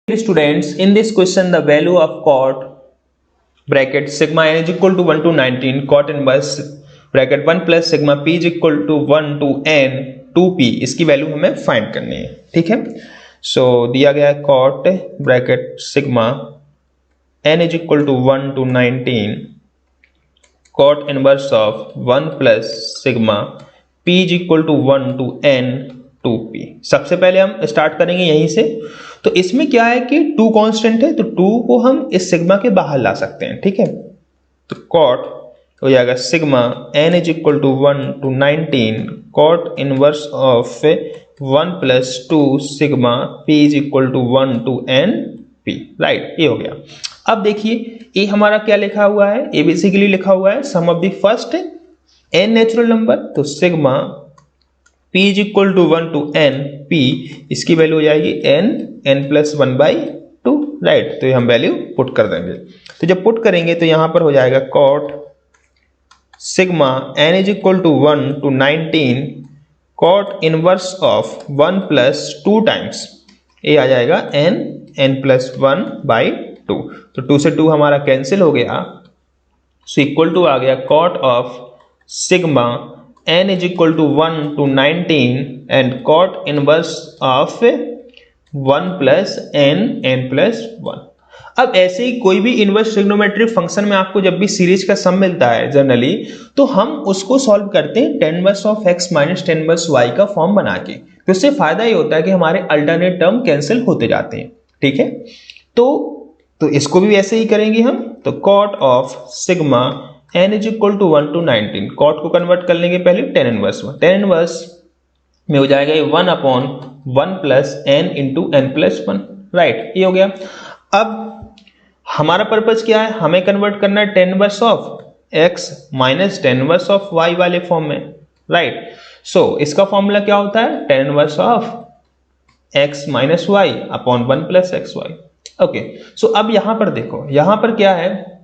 Students, in this question the value of cot bracket sigma n is equal to 1 to 19 cot inverse bracket 1 plus sigma p is equal to 1 to n 2p इसकी value हमें find करनी है। ठीक है, सो दिया गया है cot bracket sigma n is equal to 1 to 19 cot inverse of 1 plus sigma p is equal to 1 to n 2p। सबसे पहले हम स्टार्ट करेंगे यहीं से। तो इसमें क्या है कि 2 कांस्टेंट है, तो 2 को हम इस सिग्मा के बाहर ला सकते हैं। ठीक है, तो कॉट हो जाएगा sigma n is equal to 1 to 19 cot inverse of 1 plus 2 sigma p is equal to 1 to n p। Right, ये हो गया। अब देखिए ये हमारा क्या लिखा हुआ है, ये बेसिकली लिखा हुआ है sum of the first n natural number, तो sigma p is equal to 1 to n p, इसकी वैल्यू हो जाएगी n प्लस 1 बाई 2। राइट, तो ये हम वैल्यू पुट कर देंगे। तो जब पुट करेंगे तो यहां पर हो जाएगा cot sigma n is equal to 1 to 19 cot inverse of 1 plus 2 times ये आ जाएगा n प्लस 1 बाई 2। तो 2 से 2 हमारा कैंसिल हो गया, सो इक्वल टू आ गया cot of sigma n is equal to 1 to 19 and cot inverse of 1 plus n plus 1। अब ऐसे ही कोई भी इनवर्स ट्रिग्नोमेट्रिक फंक्शन में आपको जब भी सीरीज का सम मिलता है जनरली, तो हम उसको सॉल्व करते हैं tan inverse of x minus tan inverse y का फॉर्म बना के। तो इससे फायदा ये होता है कि हमारे अल्टरनेट टर्म कैंसिल होते जाते हैं। ठीक है, तो इसको भी वैसे ही करेंगे हम। तो cot of sigma n is equal to 1 to 19 cot को कन्वर्ट कर लेंगे पहले tan इनवर्स में। tan इनवर्स में हो जाएगा ये 1 upon 1 plus n into n plus 1। Right, ये हो गया। अब हमारा पर्पज क्या है, हमें कन्वर्ट करना है tan inverse of x minus tan inverse of y वाले फॉर्म में। राइट, सो इसका फॉर्मूला क्या होता है, tan inverse of x minus y upon 1 plus x y. Okay, so अब यहां पर देखो, यहां पर क्या है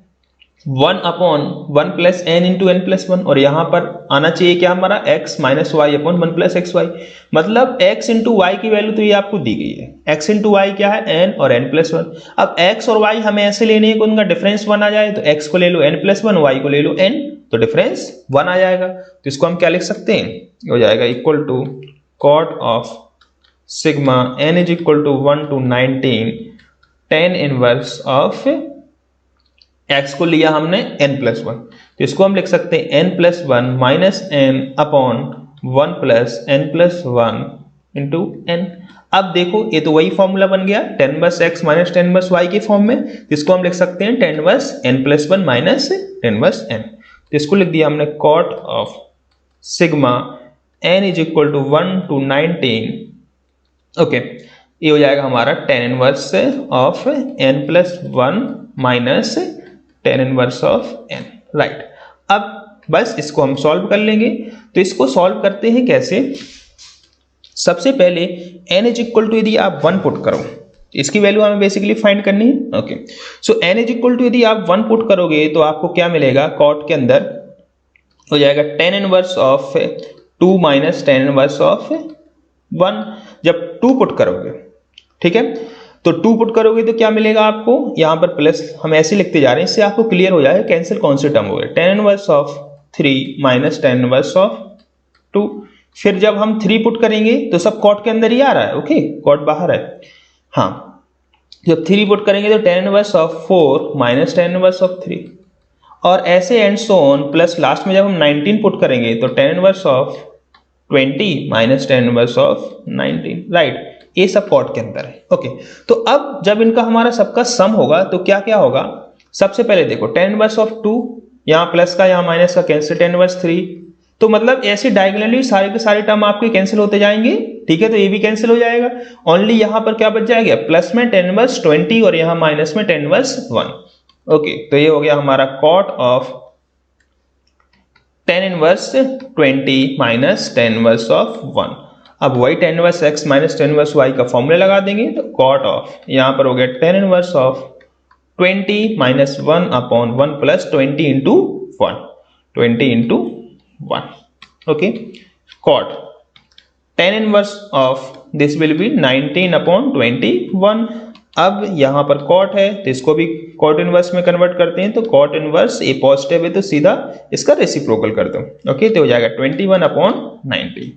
1 upon 1 plus n into n plus 1, और यहां पर आना चाहिए क्या हमारा x minus y upon 1 plus x y. मतलब x इंटू वाई की वैल्यू तो ये आपको दी गई है, x इंटू वाई क्या है n और n प्लस 1। अब x और y हमें ऐसे लेने हैं कि उनका डिफरेंस 1 आ जाए, तो x को ले लो n प्लस 1, y को ले लो n, तो डिफरेंस 1 आ जाएगा। तो इसको हम क्या लिख सकते हैं, हो जाएगा equal to cot of sigma n is equal to 1 to 19 tan inverse of x को लिया हमने n प्लस 1, तो इसको हम लिख सकते हैं n plus 1 minus n upon 1 plus n plus 1 into n। अब देखो ये तो वही फॉर्मूला बन गया tan inverse x minus tan inverse y के फॉर्म में, जिसको हम लिख सकते हैं tan inverse n plus 1 minus tan inverse n। तो इसको लिख दिया हमने cot of sigma n is equal to 1 to 19। Okay, ये हो जाएगा हमारा tan inverse of n plus 1 minus tan inverse of n। Right, अब बस इसको हम सॉल्व कर लेंगे। तो इसको सॉल्व करते हैं कैसे, सबसे पहले n इज इक्वल टू यदि आप 1 पुट करो, इसकी वैल्यू हमें बेसिकली फाइंड करनी है। Okay, so n is equal to यदि आप 1 पुट करोगे तो आपको क्या मिलेगा, कॉट के अंदर हो जाएगा tan inverse of 2 minus tan inverse of 1 जब 2 पुट करोगे। ठीक है, तो 2 पुट करोगे तो क्या मिलेगा आपको, यहां पर प्लस हम ऐसे लिखते जा रहे हैं, इससे आपको क्लियर हो जाएगा कैंसिल कौन से टर्म हो गए। tan inverse of 3 minus tan inverse of 2, फिर जब हम 3 पुट करेंगे तो सब कॉट के अंदर ही आ रहा है। ओके, कॉट बाहर है। हाँ, जब 3 पुट करेंगे तो tan inverse of 4 minus tan inverse of 3, और ऐसे and so on, plus last में जब हम 19 पुट करेंगे तो tan inverse of 20 minus tan inverse of 19। Right, ये सब कॉट के अंदर है। ओके, तो अब जब इनका हमारा सबका सम होगा तो क्या क्या होगा, सबसे पहले देखो tan इनवर्स ऑफ 2, यहाँ प्लस का यहाँ माइनस का कैंसिल tan इनवर्स 3, तो मतलब ऐसे डायगोनली सारे के सारे टर्म आपके कैंसिल होते जाएंगे। ठीक है, तो ये भी कैंसिल हो जाएगा, ओनली यहाँ पर क्या बच जाएगा, प्लस में tan इनवर्स 20 और यहाँ माइनस में tan इनवर्स 1। ओके, तो ये हो गया हमारा cot of tan inverse 20 minus tan inverse of 1। अब वही tan inverse x minus tan inverse y का फॉर्मूला लगा देंगे, तो कॉट ऑफ यहां पर हो गया tan inverse of 20 minus 1 upon 1 plus 20 into 1, 20 into 1। Okay, cot tan inverse of this will be 19 upon 21 अब यहाँ पर कॉट है तो इसको भी कॉट इनवर्स में कन्वर्ट करते हैं, तो कॉट इनवर्स ए पॉजिटिव है तो सीधा इसका रेसिप्रोकल कर दो। ओके, तो हो जाएगा 21/19,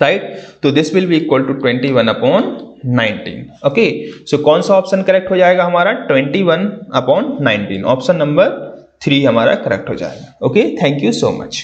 राइट। तो this will be equal to 21/19। Okay, so कौन सा ऑप्शन करेक्ट हो जाएगा हमारा? 21/19, ऑप्शन नंबर 3 हमारा करेक्ट हो जाएगा। Okay, thank you so much.